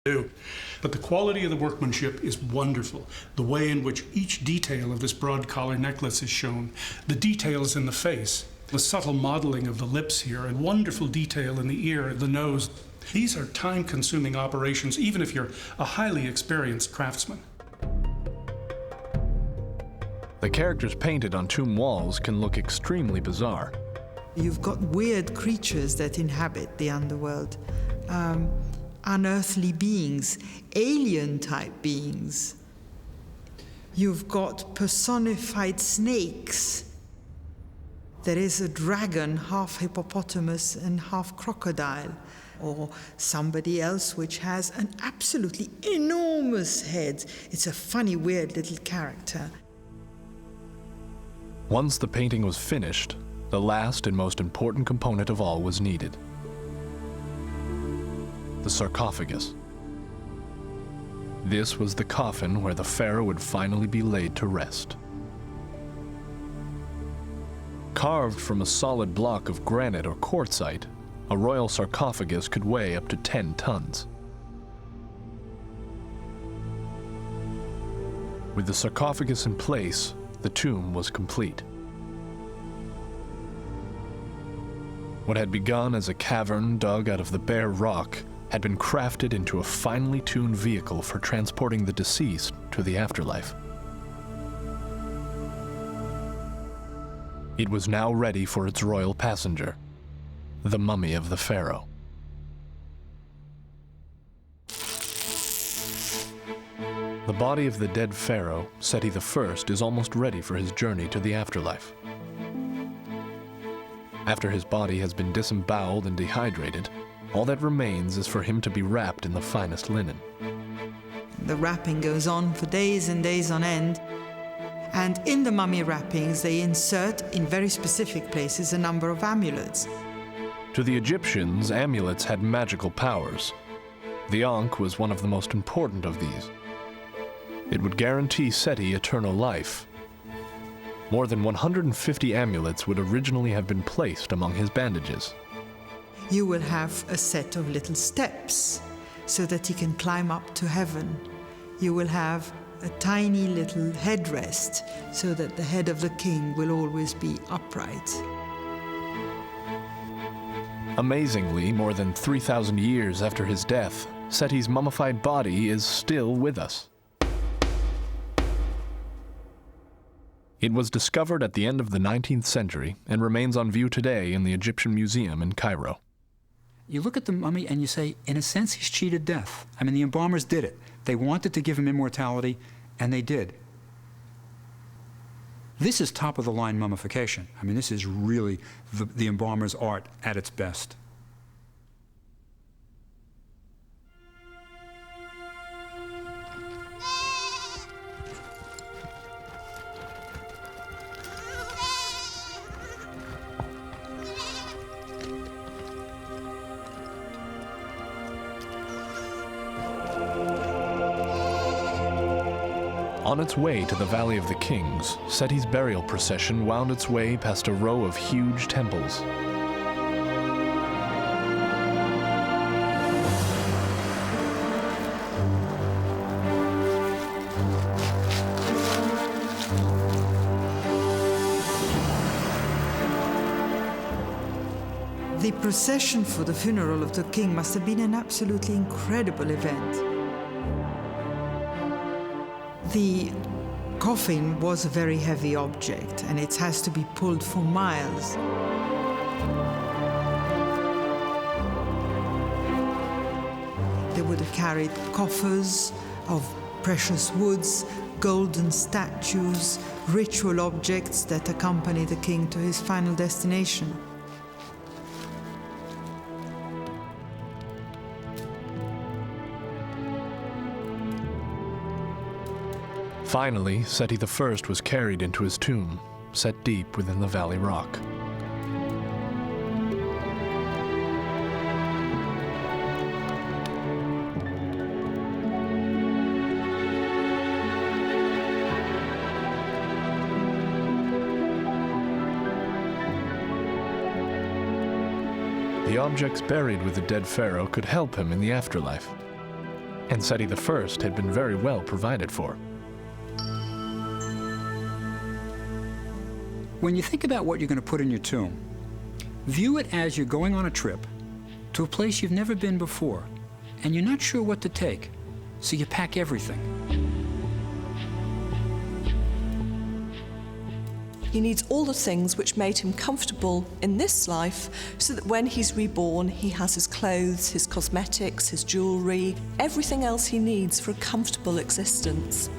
do. But the quality of the workmanship is wonderful. The way in which each detail of this broad collar necklace is shown, the details in the face, the subtle modeling of the lips here, and wonderful detail in the ear and the nose. These are time-consuming operations, even if you're a highly experienced craftsman. The characters painted on tomb walls can look extremely bizarre. You've got weird creatures that inhabit the underworld. Unearthly beings, alien-type beings. You've got personified snakes. There is a dragon, half hippopotamus and half crocodile, or somebody else which has an absolutely enormous head. It's a funny, weird little character. Once the painting was finished, the last and most important component of all was needed: the sarcophagus. This was the coffin where the pharaoh would finally be laid to rest. Carved from a solid block of granite or quartzite, a royal sarcophagus could weigh up to 10 tons. With the sarcophagus in place, the tomb was complete. What had begun as a cavern dug out of the bare rock had been crafted into a finely tuned vehicle for transporting the deceased to the afterlife. It was now ready for its royal passenger, the mummy of the pharaoh. The body of the dead pharaoh, Seti I, is almost ready for his journey to the afterlife. After his body has been disemboweled and dehydrated, all that remains is for him to be wrapped in the finest linen. The wrapping goes on for days and days on end. And in the mummy wrappings, they insert, in very specific places, a number of amulets. To the Egyptians, amulets had magical powers. The Ankh was one of the most important of these. It would guarantee Seti eternal life. More than 150 amulets would originally have been placed among his bandages. You will have a set of little steps so that he can climb up to heaven. You will have a tiny little headrest so that the head of the king will always be upright. Amazingly, more than 3,000 years after his death, Seti's mummified body is still with us. It was discovered at the end of the 19th century and remains on view today in the Egyptian Museum in Cairo. You look at the mummy and you say, in a sense, he's cheated death. I mean, the embalmers did it. They wanted to give him immortality, and they did. This is top-of-the-line mummification. I mean, this is really the embalmer's art at its best. On its way to the Valley of the Kings, Seti's burial procession wound its way past a row of huge temples. The procession for the funeral of the king must have been an absolutely incredible event. The coffin was a very heavy object, and it has to be pulled for miles. They would have carried coffers of precious woods, golden statues, ritual objects that accompany the king to his final destination. Finally, Seti I was carried into his tomb, set deep within the valley rock. The objects buried with the dead pharaoh could help him in the afterlife. and Seti I had been very well provided for. When you think about what you're going to put in your tomb, view it as you're going on a trip to a place you've never been before, and you're not sure what to take, so you pack everything. He needs all the things which made him comfortable in this life, so that when he's reborn, he has his clothes, his cosmetics, his jewelry, everything else he needs for a comfortable existence.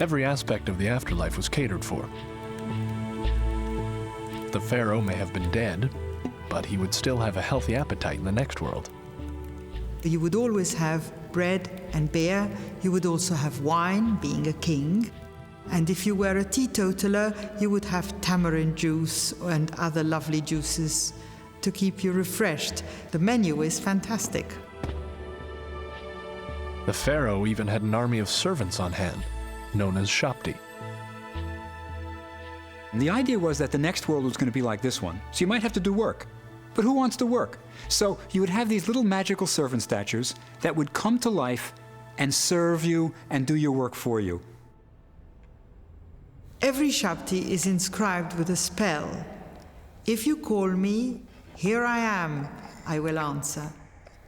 Every aspect of the afterlife was catered for. The pharaoh may have been dead, but he would still have a healthy appetite in the next world. You would always have bread and beer. You would also have wine, being a king. And if you were a teetotaler, you would have tamarind juice and other lovely juices to keep you refreshed. The menu is fantastic. The pharaoh even had an army of servants on hand, known as Shapti. The idea was that the next world was going to be like this one, so you might have to do work. But who wants to work? So you would have these little magical servant statues that would come to life and serve you and do your work for you. Every Shapti is inscribed with a spell. If you call me, here I am, I will answer.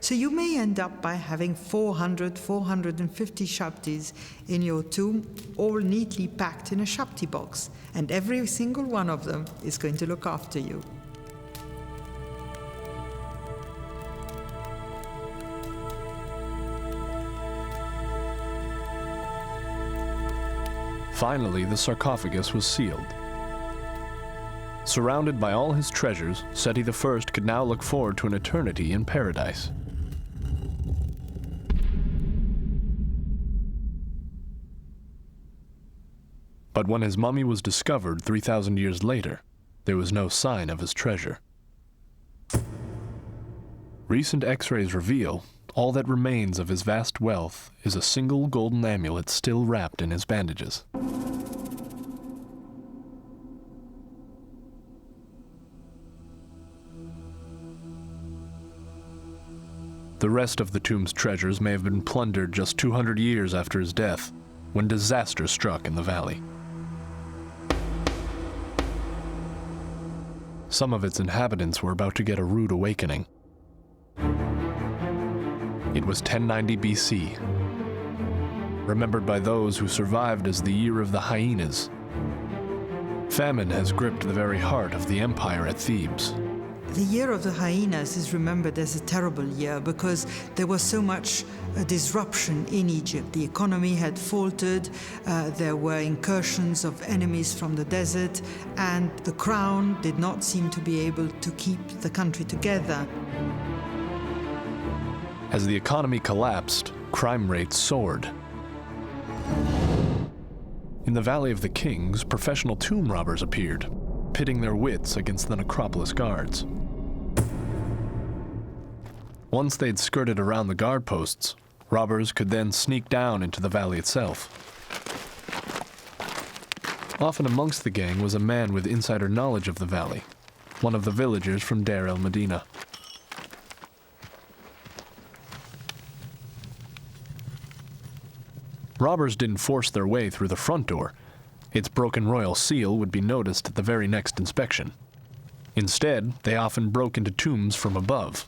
So you may end up by having 400, 450 Shaptis in your tomb, all neatly packed in a Shapti box, and every single one of them is going to look after you. Finally, the sarcophagus was sealed. Surrounded by all his treasures, Seti I could now look forward to an eternity in paradise. But when his mummy was discovered 3,000 years later, there was no sign of his treasure. Recent X-rays reveal all that remains of his vast wealth is a single golden amulet still wrapped in his bandages. The rest of the tomb's treasures may have been plundered just 200 years after his death, when disaster struck in the valley. Some of its inhabitants were about to get a rude awakening. It was 1090 BC, remembered by those who survived as the year of the hyenas. Famine has gripped the very heart of the empire at Thebes. The year of the hyenas is remembered as a terrible year because there was so much disruption in Egypt. The economy had faltered, there were incursions of enemies from the desert, and the crown did not seem to be able to keep the country together. As the economy collapsed, crime rates soared. In the Valley of the Kings, professional tomb robbers appeared, pitting their wits against the necropolis guards. Once they'd skirted around the guard posts, robbers could then sneak down into the valley itself. Often amongst the gang was a man with insider knowledge of the valley, one of the villagers from Deir el-Medina. Robbers didn't force their way through the front door. Its broken royal seal would be noticed at the very next inspection. Instead, they often broke into tombs from above.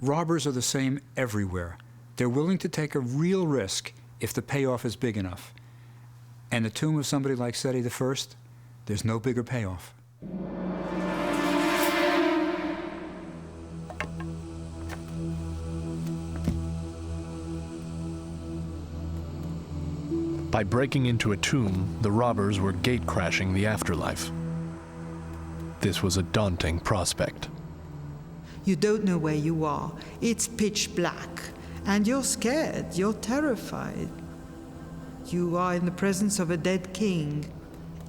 Robbers are the same everywhere. They're willing to take a real risk if the payoff is big enough. And the tomb of somebody like Seti I, there's no bigger payoff. By breaking into a tomb, the robbers were gate-crashing the afterlife. This was a daunting prospect. You don't know where you are. It's pitch black. And you're scared. You're terrified. You are in the presence of a dead king.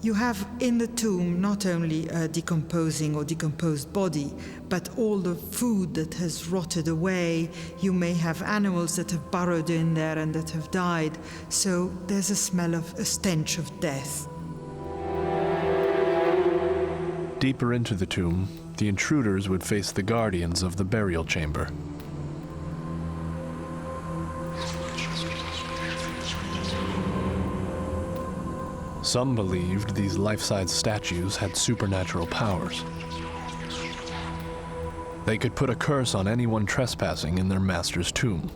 You have in the tomb not only a decomposing or decomposed body, but all the food that has rotted away. You may have animals that have burrowed in there and that have died. So there's a stench of death. Deeper into the tomb, the intruders would face the guardians of the burial chamber. Some believed these life-size statues had supernatural powers. They could put a curse on anyone trespassing in their master's tomb.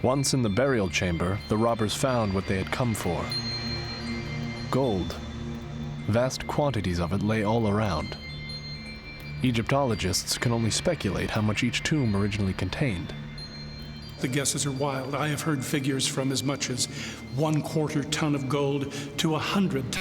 Once in the burial chamber, the robbers found what they had come for. Gold. Vast quantities of it lay all around. Egyptologists can only speculate how much each tomb originally contained. The guesses are wild. I have heard figures from as much as 1/4 ton of gold to 100